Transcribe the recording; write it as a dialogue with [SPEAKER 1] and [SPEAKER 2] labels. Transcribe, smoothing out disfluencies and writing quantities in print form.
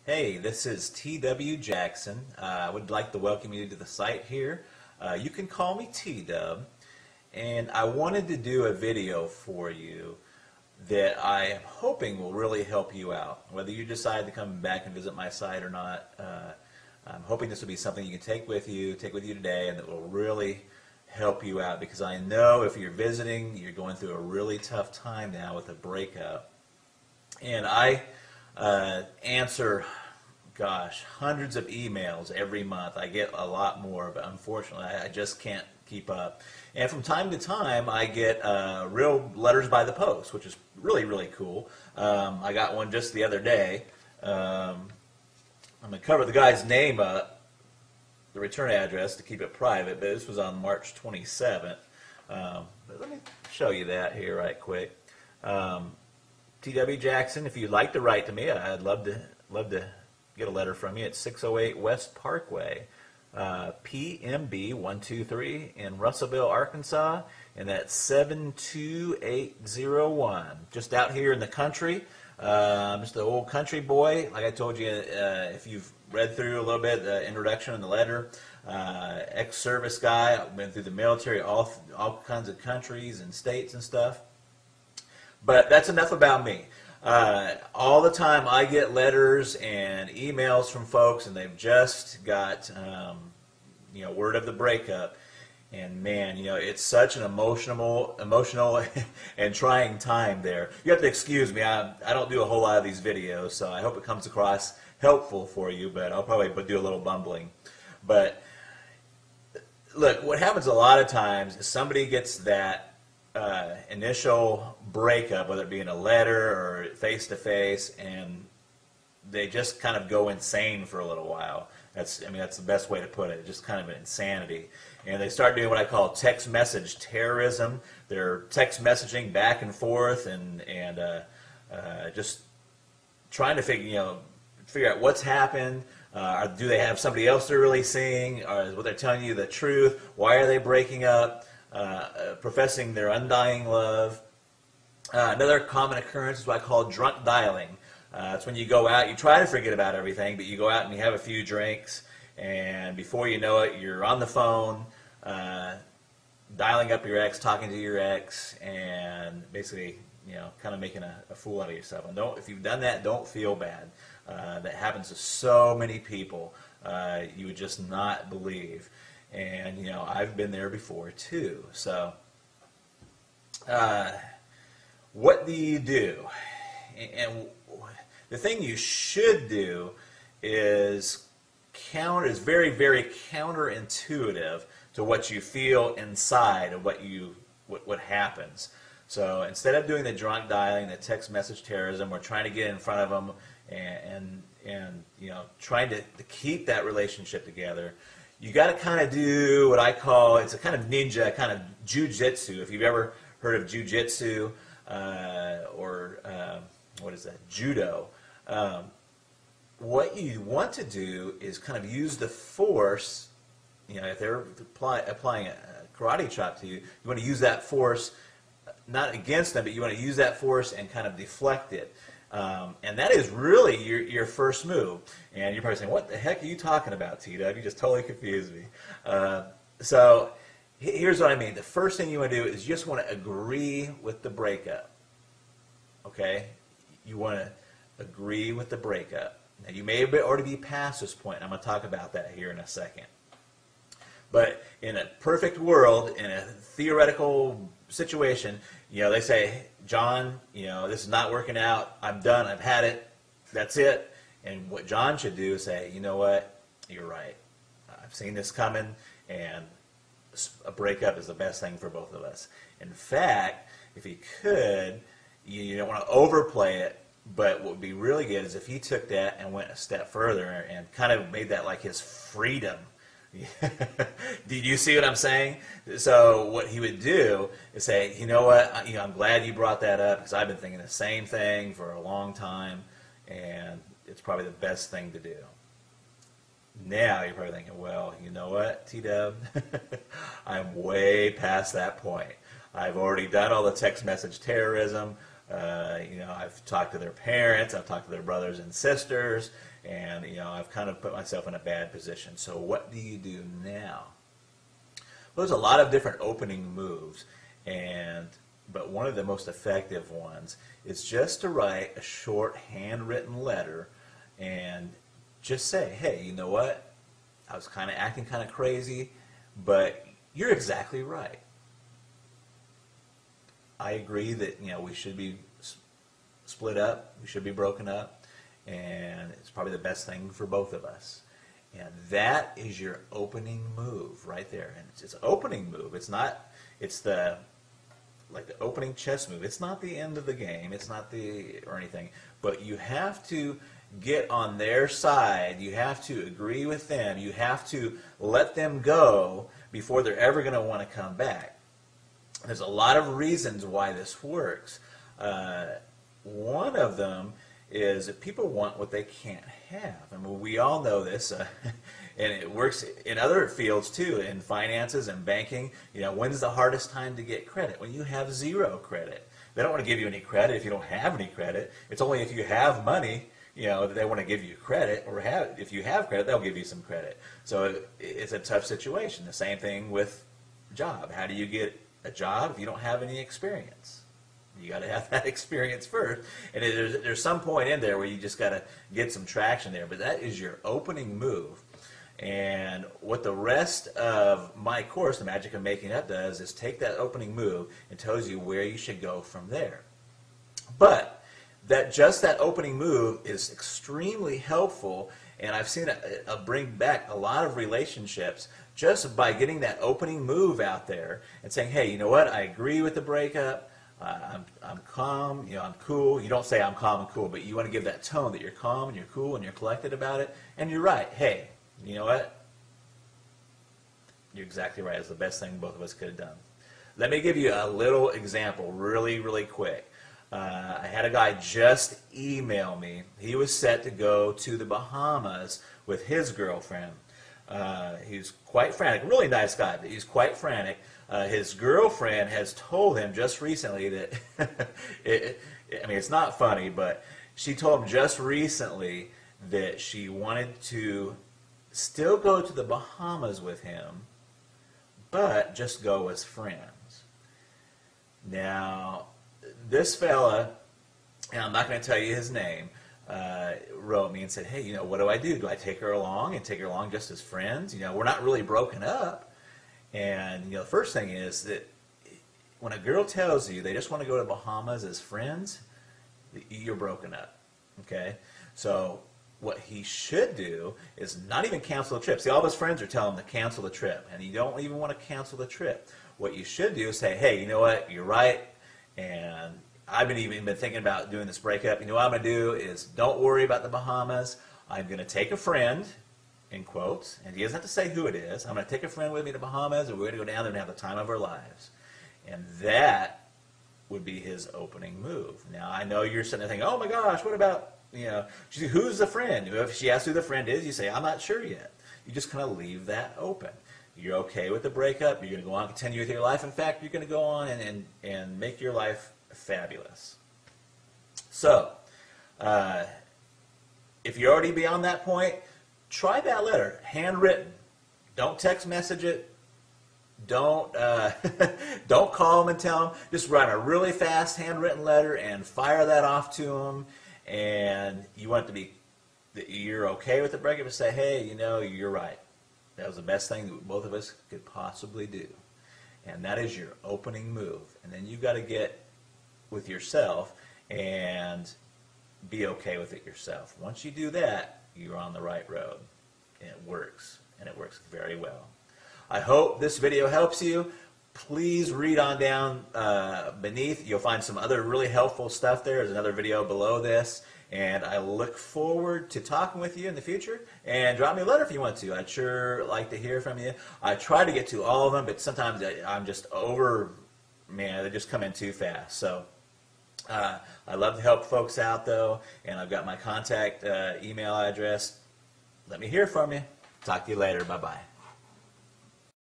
[SPEAKER 1] Hey, this is T.W. Jackson. I would like to welcome you to the site here. You can call me T-Dub, and I wanted to do a video for you that I am hoping will really help you out. Whether you decide to come back and visit my site or not, I'm hoping this will be something you can take with you today, and that will really help you out, because I know if you're visiting, you're going through a really tough time now with a breakup. And I answer, gosh, hundreds of emails every month. I get a lot more, but unfortunately I just can't keep up. And from time to time I get real letters by the post, which is really, really cool. I got one just the other day. I'm going to cover the guy's name up, the return address, to keep it private, but this was on March 27th. But let me show you that here right quick. T.W. Jackson, if you'd like to write to me, I'd love to get a letter from you. It's 608 West Parkway, PMB 123 in Russellville, Arkansas, and that's 72801. Just out here in the country. Just an old country boy. Like I told you, if you've read through a little bit the introduction and the letter, ex-service guy. I've been through the military, all kinds of countries and states and stuff. But that's enough about me. All the time I get letters and emails from folks, and they've just got word of the breakup. And man, it's such an emotional and trying time there. You have to excuse me. I don't do a whole lot of these videos, so I hope it comes across helpful for you, but I'll probably do a little bumbling. But look, what happens a lot of times is somebody gets that initial breakup, whether it be in a letter or face-to-face, and they just kind of go insane for a little while. That's the best way to put it. Just kind of an insanity. And they start doing what I call text message terrorism. They're text messaging back and forth and just trying to figure out what's happened. Do they have somebody else they're really seeing? Or is what they're telling you the truth? Why are they breaking up? Professing their undying love. Another common occurrence is what I call drunk dialing. It's when you go out, you try to forget about everything, but you go out and you have a few drinks, and before you know it, you're on the phone, dialing up your ex, talking to your ex, and basically, kind of making a fool out of yourself. And if you've done that, don't feel bad. That happens to so many people. You would just not believe. And, I've been there before, too. So, what do you do? And the thing you should do is very, very counterintuitive to what you feel inside of what happens. So, instead of doing the drunk dialing, the text message terrorism, we're trying to get in front of them and trying to keep that relationship together. You got to kind of do what I call, it's a kind of ninja, kind of jujitsu. If you've ever heard of jujitsu or what is that, judo, what you want to do is kind of use the force. If they're applying a karate chop to you, you want to use that force not against them, but you want to use that force and kind of deflect it. And that is really your first move. And you're probably saying, what the heck are you talking about, T-Dub? You just totally confused me. So here's what I mean. The first thing you want to do is you just want to agree with the breakup. Okay? You want to agree with the breakup. Now, you may already be past this point. I'm going to talk about that here in a second. But in a perfect world, in a theoretical situation, they say, John, this is not working out. I'm done. I've had it. That's it. And what John should do is say, you know what? You're right. I've seen this coming, and a breakup is the best thing for both of us. In fact, if he could, you don't want to overplay it, but what would be really good is if he took that and went a step further and kind of made that like his freedom. Did you see what I'm saying? So what he would do is say, you know what, I'm glad you brought that up, because I've been thinking the same thing for a long time, and it's probably the best thing to do. Now you're probably thinking, well, you know what, T-Dub, I'm way past that point. I've already done all the text message terrorism. I've talked to their parents, I've talked to their brothers and sisters, and I've kind of put myself in a bad position. So what do you do now? Well, there's a lot of different opening moves, but one of the most effective ones is just to write a short handwritten letter and just say, hey, you know what? I was kind of acting kind of crazy, but you're exactly right. I agree that we should be split up, we should be broken up, and it's probably the best thing for both of us. And that is your opening move right there. And it's an opening move. It's not. It's like the opening chess move. It's not the end of the game. It's not or anything. But you have to get on their side. You have to agree with them. You have to let them go before they're ever going to want to come back. There's a lot of reasons why this works. One of them is that people want what they can't have. I mean, we all know this, and it works in other fields too, in finances and banking. When's the hardest time to get credit? When you have zero credit. They don't want to give you any credit if you don't have any credit. It's only if you have money, that they want to give you credit, or if you have credit, they'll give you some credit. So it's a tough situation. The same thing with job. How do you get a job if you don't have any experience? You got to have that experience first, and there's some point in there where you just got to get some traction there. But that is your opening move, and what the rest of my course, The Magic of Making Up, does is take that opening move and tells you where you should go from there. But that opening move is extremely helpful, and I've seen it bring back a lot of relationships just by getting that opening move out there and saying, hey, you know what? I agree with the breakup. I'm calm, I'm cool. You don't say I'm calm and cool, but you want to give that tone that you're calm and you're cool and you're collected about it. And you're right. Hey, you know what? You're exactly right. It's the best thing both of us could have done. Let me give you a little example really, really quick. I had a guy just email me. He was set to go to the Bahamas with his girlfriend. He's quite frantic. Really nice guy, but he's quite frantic. His girlfriend has told him just recently that, I mean, it's not funny, but she told him just recently that she wanted to still go to the Bahamas with him, but just go as friends. Now, this fella, and I'm not going to tell you his name, wrote me and said, hey, what do I do? Do I take her along and take her along just as friends? We're not really broken up. And the first thing is that when a girl tells you they just want to go to Bahamas as friends, you're broken up. Okay? So what he should do is not even cancel the trip. See, all of his friends are telling him to cancel the trip, and you don't even want to cancel the trip. What you should do is say, hey, you know what? You're right, and I've even been thinking about doing this breakup. What I'm going to do is don't worry about the Bahamas. I'm going to take a friend, in quotes, and he doesn't have to say who it is. I'm going to take a friend with me to Bahamas, and we're going to go down there and have the time of our lives. And that would be his opening move. Now, I know you're sitting there thinking, oh my gosh, what about, who's the friend? If she asks who the friend is, you say, I'm not sure yet. You just kind of leave that open. You're okay with the breakup. You're going to go on and continue with your life. In fact, you're going to go on and make your life fabulous. So, if you're already beyond that point, try that letter, handwritten. Don't text message it. Don't don't call them and tell them. Just write a really fast handwritten letter and fire that off to them. And you want it to be that you're okay with the breakup and say, hey, you're right. That was the best thing that both of us could possibly do. And that is your opening move. And then you've got to get with yourself and be okay with it yourself. Once you do that, you're on the right road. And it works. And it works very well. I hope this video helps you. Please read on down beneath. You'll find some other really helpful stuff there. There's another video below this. And I look forward to talking with you in the future. And drop me a letter if you want to. I'd sure like to hear from you. I try to get to all of them, but sometimes I'm just they just come in too fast. So I love to help folks out, though. And I've got my contact email address. Let me hear from you. Talk to you later. Bye-bye.